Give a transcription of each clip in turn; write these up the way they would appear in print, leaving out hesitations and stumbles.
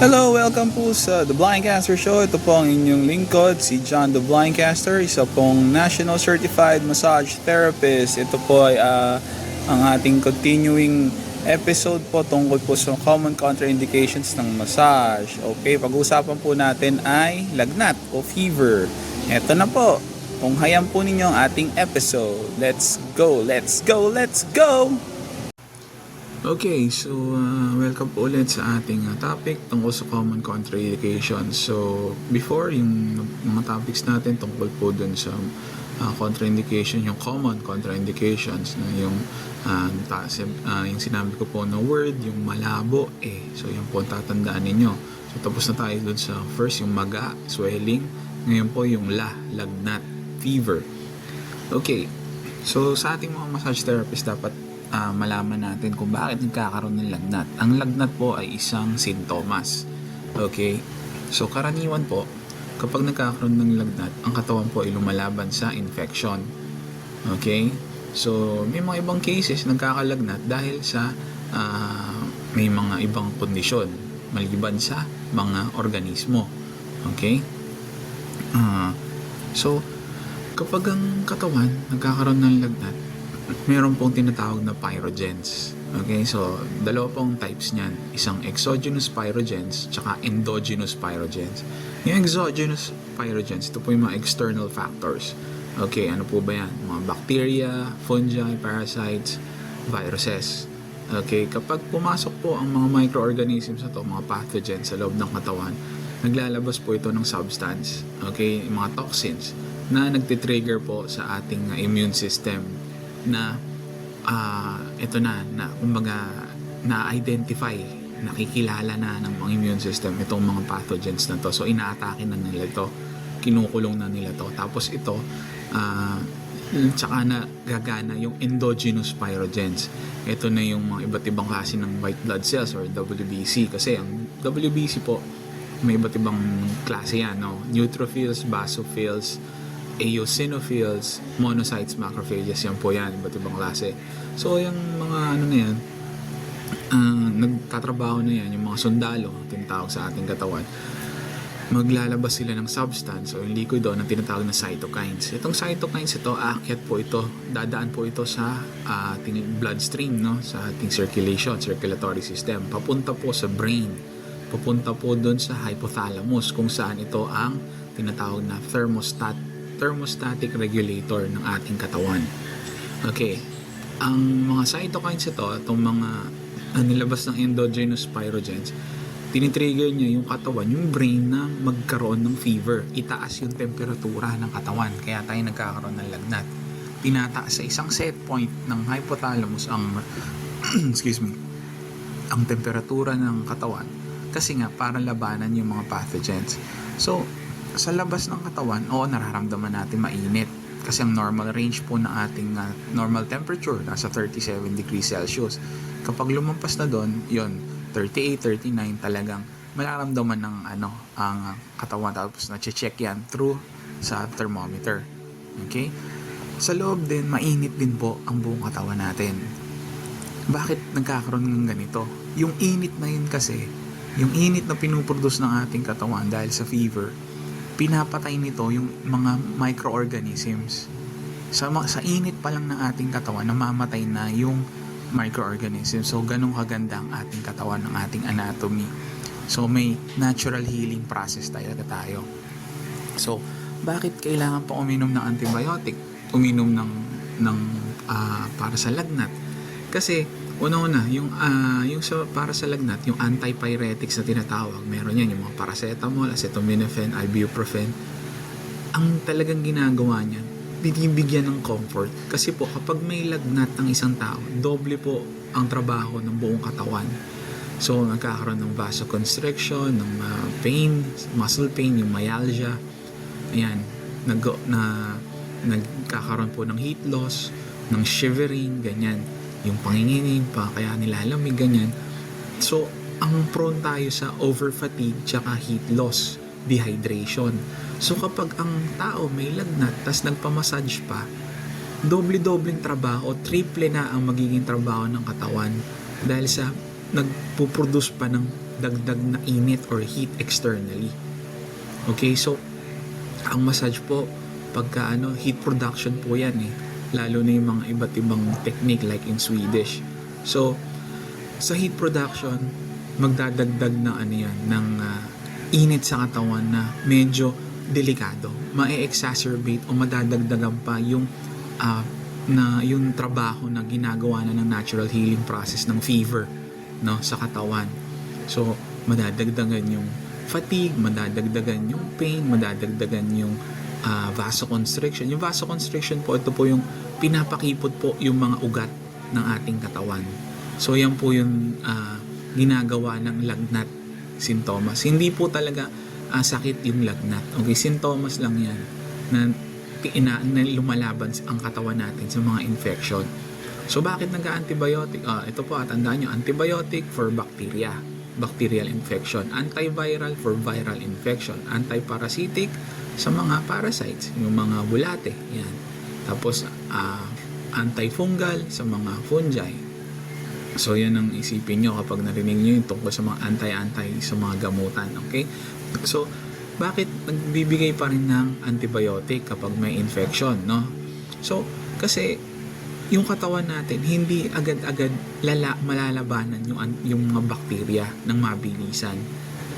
Hello, welcome po sa The Blindcaster Show. Ito po ang inyong lingkod, si John The Blindcaster, isa pong National Certified Massage Therapist. Ito po ay ang ating continuing episode po tungkol po sa common contraindications ng massage. Okay, pag-uusapan po natin ay lagnat o fever. Ito na po, tunghayan po ninyo ang ating episode. Let's go, let's go, let's go! Okay, so welcome po ulit sa ating topic tungkol sa common contraindications. So, before yung mga topics natin tungkol po dun sa contraindication, yung common contraindications na yung sinabi ko po na word, yung malabo So, yung po tatandaan ninyo. So, tapos na tayo dun sa first, yung maga, swelling. Ngayon po yung lagnat, fever. Okay, so sa ating mga massage therapist dapat malaman natin kung bakit nagkakaroon ng lagnat. Ang lagnat po ay isang sintomas. Okay? So, karaniwan po, kapag nagkakaroon ng lagnat, ang katawan po ay lumalaban sa infection. Okay? So, may mga ibang cases nagkakalagnat dahil sa may mga ibang kondisyon maliban sa mga organismo. Okay? So, kapag ang katawan nagkakaroon ng lagnat, meron pong tinatawag na pyrogens. Okay, so dalawa pong types niyan. Isang exogenous pyrogens tsaka endogenous pyrogens. Yung exogenous pyrogens, ito po yung mga external factors. Okay, ano po ba yan? Mga bacteria, fungi, parasites, viruses. Okay, kapag pumasok po ang mga microorganisms na to, mga pathogens sa loob ng katawan, naglalabas po ito ng substance. Okay, mga toxins na nagtitrigger po sa ating immune system na ito na kumbaga na-identify, nakikilala na ng mga immune system itong mga pathogens na to. So, inaatake na nila ito, kinukulong na nila to. Tapos ito, tsaka na gagana yung endogenous pyrogens. Ito na yung mga iba't ibang klase ng white blood cells or WBC. Kasi ang WBC po, may iba't ibang klase yan, no? Neutrophils, basophils, eosinophils, monocytes, macrophages, yan po yan, iba't ibang klase. So, yung mga na yan, nagtatrabaho na yan, yung mga sundalo, tinatawag sa ating katawan, maglalabas sila ng substance o yung liquid doon na tinatawag na cytokines. Itong cytokines ito, aakyat po ito, dadaan po ito sa ating bloodstream, no? Sa ating circulatory system. Papunta po sa brain. Papunta po doon sa hypothalamus kung saan ito ang tinatawag na thermostatic regulator ng ating katawan. Okay. Ang mga cytokines ito, itong mga nilabas ng endogenous pyrogens, tinitrigger niya yung katawan, yung brain na magkaroon ng fever. Itaas yung temperatura ng katawan. Kaya tayo nagkakaroon ng lagnat. Tinataas sa isang set point ng hypothalamus ang ang temperatura ng katawan. Kasi nga, para labanan yung mga pathogens. So, sa labas ng katawan, nararamdaman natin mainit. Kasi ang normal range po ng ating normal temperature, nasa 37 degrees Celsius. Kapag lumampas na doon, yun, 38, 39, talagang mararamdaman ng ang katawan. Tapos na-check yan through sa thermometer. Okay? Sa loob din, mainit din po ang buong katawan natin. Bakit nagkakaroon ng ganito? Yung init na yun kasi, yung init na pinuproduce ng ating katawan dahil sa fever, pinapatay nito yung mga microorganisms. Sa init pa lang ng ating katawan, namamatay na yung microorganisms. So, ganun kaganda ang ating katawan, ng ating anatomy. So, may natural healing process talaga tayo. So, bakit kailangan pa uminom ng antibiotic? Uminom ng para sa lagnat? Kasi, una-una, yung para sa lagnat, yung antipyretics na tinatawag, meron yan, yung mga paracetamol, acetaminophen, ibuprofen. Ang talagang ginagawa niyan, binibigyan ng comfort. Kasi po, kapag may lagnat ng isang tao, doble po ang trabaho ng buong katawan. So, nagkakaroon ng vasoconstriction, ng pain, muscle pain, yung myalgia. Ayan, nagkakaroon po ng heat loss, ng shivering, ganyan. Yung panginginig pa, kaya nilalamig, ganyan. So, ang prone tayo sa over-fatigue tsaka heat loss, dehydration. So, kapag ang tao may lagnat, tas nagpamassage pa, doble-dobleng trabaho, triple na ang magiging trabaho ng katawan dahil sa nagpuproduce pa ng dagdag na init or heat externally. Okay, so ang massage po, pagka heat production po yan lalo na yung mga iba't ibang technique like in Swedish. So sa heat production, magdadagdag na ng init sa katawan na medyo delikado. Ma-exacerbate o madadagdagan pa yung yung trabaho na ginagawa na ng natural healing process ng fever sa katawan. So madadagdagan yung fatigue, madadagdagan yung pain, madadagdagan yung vasoconstriction. Yung vasoconstriction po, ito po yung pinapakipot po yung mga ugat ng ating katawan. So yan po yung ginagawa ng lagnat sintomas. Hindi po talaga sakit yung lagnat. Okay, sintomas lang yan na lumalaban ang katawan natin sa mga infection. So bakit nag-antibiotic? Ito po, tandaan nyo, antibiotic for bacterial infection, antiviral for viral infection, antiparasitic sa mga parasites, yung mga bulate, yan. Tapos antifungal sa mga fungi. So yan ang isipin nyo kapag narinig nyo yung tungkol sa mga anti sa mga gamutan. Okay, so bakit nagbibigay pa rin ng antibiotic kapag may infection, no? So kasi yung katawan natin hindi agad-agad malalabanan yung mga bakterya ng mabilisan.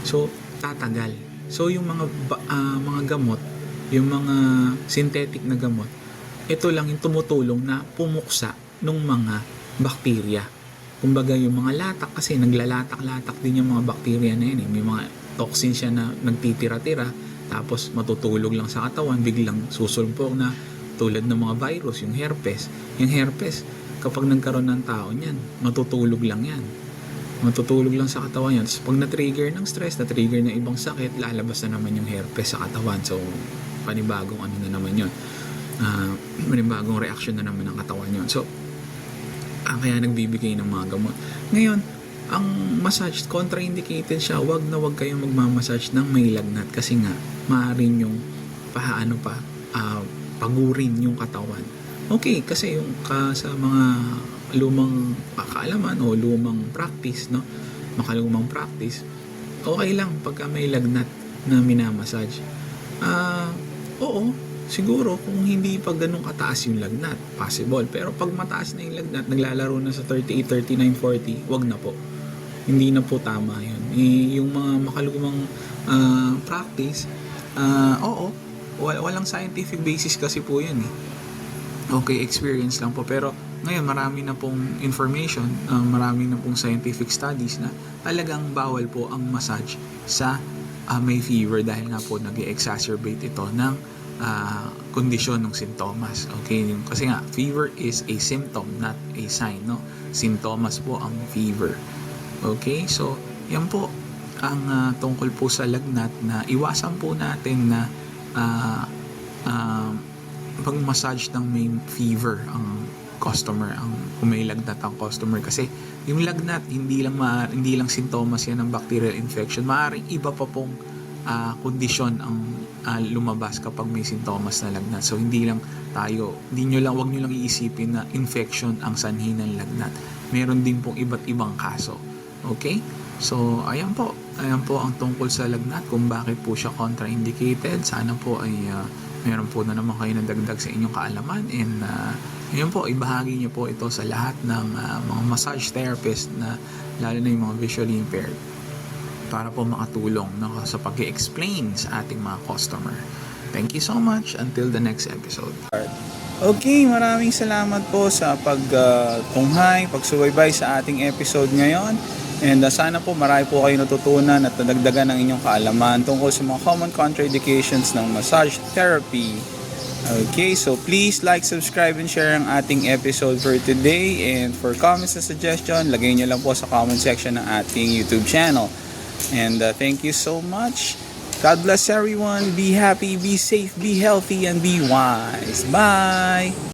So tatagal. So yung mga gamot, yung mga synthetic na gamot, ito lang yung tumutulong na pumuksa ng mga bakterya. Kumbaga yung mga latak, kasi naglalatak-latak din yung mga bakterya na yan. May mga toxin siya na nagtitira-tira, tapos matutulog lang sa katawan, biglang susulpok na, tulad ng mga virus, yung herpes. Yung herpes, kapag nagkaroon ng tao niyan, matutulog lang yan. Matutulog lang sa katawan yan. Tapos pag na-trigger ng stress, na-trigger ng ibang sakit, lalabas na naman yung herpes sa katawan. So, panibagong na naman yun. Panibagong reaction na naman ng katawan yun. So, kaya nagbibigay ng mga gamot. Ngayon, ang massage, contraindicated siya. Wag na wag kayong magmamassage ng may lagnat kasi nga, maaaring yung pagurin yung katawan. Okay, kasi yung sa mga lumang kaalaman o lumang practice, no? Makalumang practice, okay lang pagka may lagnat na minamassage. Oo, siguro kung hindi pa ganun kataas yung lagnat, possible. Pero pag mataas na yung lagnat, naglalaro na sa 38, 39, 40, wag na po. Hindi na po tama yun. Yung mga makalumang practice, oo, walang scientific basis kasi po yun Okay, experience lang po. Pero ngayon marami na pong information, marami na pong scientific studies na talagang bawal po ang massage sa may fever dahil nga po nag-exacerbate ito ng kondisyon ng sintomas. Okay, kasi nga fever is a symptom, not a sign, no? Sintomas po ang fever. Okay, so yan po ang tungkol po sa lagnat, na iwasan po natin na pag-massage ng may fever ang customer, kung may lagnat ang customer, kasi yung lagnat hindi lang sintomas yan ng bacterial infection, maaaring iba pa pong kondisyon ang lumabas kapag may sintomas na lagnat. So wag nyo lang iisipin na infection ang sanhi ng lagnat. Meron din pong iba't ibang kaso. Okay? So ayan po ang tungkol sa lagnat, kung bakit po siya contraindicated. Sana po ay meron po na naman kayo na dagdag sa inyong kaalaman, and yun po, ibahagi niyo po ito sa lahat ng mga massage therapist, na lalo na yung mga visually impaired, para po makatulong sa pag-explain sa ating mga customer. Thank you so much. Until the next episode. Okay, maraming salamat po sa pagtunghay, pagsubaybay sa ating episode ngayon. And sana po marami po kayo natutunan at nadagdagan ng inyong kaalaman tungkol sa mga common contraindications ng massage therapy. Okay, so please like, subscribe, and share ang ating episode for today. And for comments and suggestion, lagay nyo lang po sa comment section ng ating YouTube channel. And thank you so much. God bless everyone. Be happy, be safe, be healthy, and be wise. Bye!